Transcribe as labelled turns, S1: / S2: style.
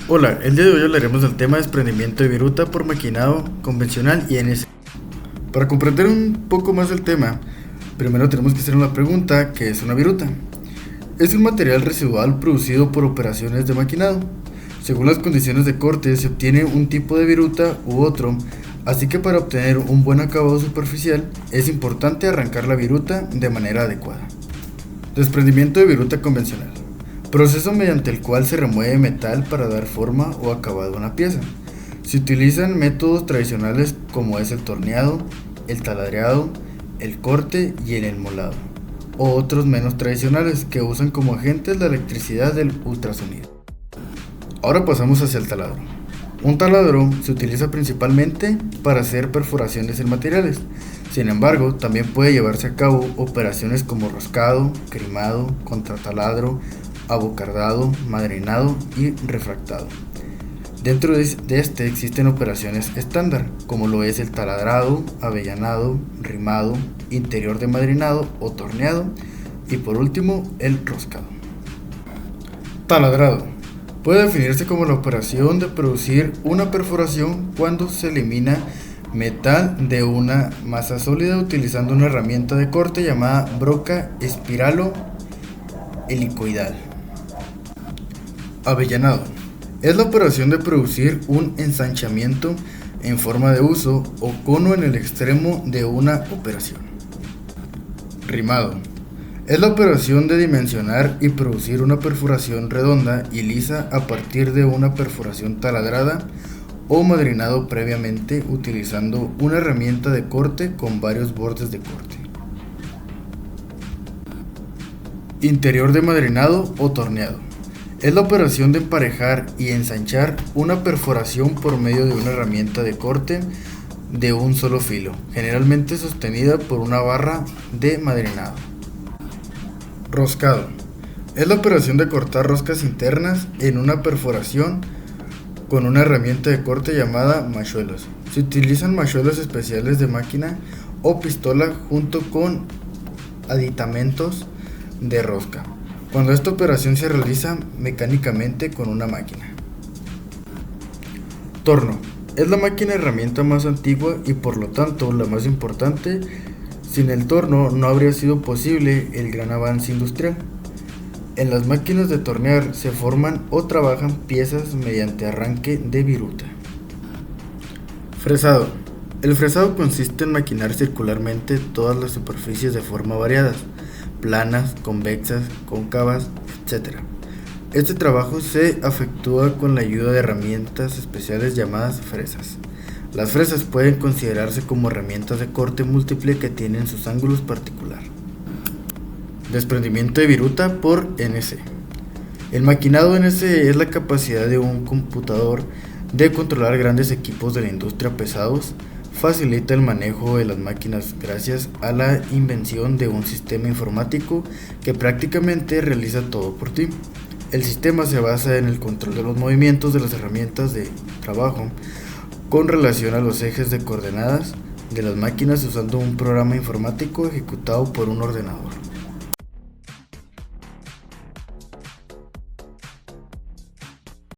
S1: Hola, el día de hoy hablaremos del tema de desprendimiento de viruta por maquinado convencional y NC. Para comprender un poco más del tema, primero tenemos que hacer una pregunta: ¿qué es una viruta? Es un material residual producido por operaciones de maquinado. Según las condiciones de corte se obtiene un tipo de viruta u otro, así que para obtener un buen acabado superficial es importante arrancar la viruta de manera adecuada. Desprendimiento de viruta convencional: proceso mediante el cual se remueve metal para dar forma o acabado a una pieza. Se utilizan métodos tradicionales como es el torneado, el taladreado, el corte y el enmolado, o otros menos tradicionales que usan como agentes la electricidad del ultrasonido. Ahora pasamos hacia el taladro. Un taladro se utiliza principalmente para hacer perforaciones en materiales. Sin embargo, también puede llevarse a cabo operaciones como roscado, crimado, contrataladro, abocardado, madrinado y refractado. Dentro de este existen operaciones estándar, como lo es el taladrado, avellanado, rimado, interior de madrinado o torneado y por último el roscado. Taladrado puede definirse como la operación de producir una perforación cuando se elimina metal de una masa sólida utilizando una herramienta de corte llamada broca espiralo helicoidal. Avellanado es la operación de producir un ensanchamiento en forma de uso o cono en el extremo de una operación. Rimado es la operación de dimensionar y producir una perforación redonda y lisa a partir de una perforación taladrada o madrinado previamente utilizando una herramienta de corte con varios bordes de corte. Interior de madrinado o torneado es la operación de emparejar y ensanchar una perforación por medio de una herramienta de corte de un solo filo, generalmente sostenida por una barra de madrinado. Roscado es la operación de cortar roscas internas en una perforación con una herramienta de corte llamada machuelos. Se utilizan machuelos especiales de máquina o pistola junto con aditamentos de rosca, cuando esta operación se realiza mecánicamente con una máquina. Torno es la máquina herramienta más antigua y por lo tanto la más importante. Sin el torno no habría sido posible el gran avance industrial. En las máquinas de tornear se forman o trabajan piezas mediante arranque de viruta. Fresado. El fresado consiste en maquinar circularmente todas las superficies de forma variadas, planas, convexas, cóncavas, etc. Este trabajo se efectúa con la ayuda de herramientas especiales llamadas fresas. Las fresas pueden considerarse como herramientas de corte múltiple que tienen sus ángulos particular. Desprendimiento de viruta por NC. El maquinado NC es la capacidad de un computador de controlar grandes equipos de la industria pesados. Facilita el manejo de las máquinas gracias a la invención de un sistema informático que prácticamente realiza todo por ti. El sistema se basa en el control de los movimientos de las herramientas de trabajo con relación a los ejes de coordenadas de las máquinas usando un programa informático ejecutado por un ordenador.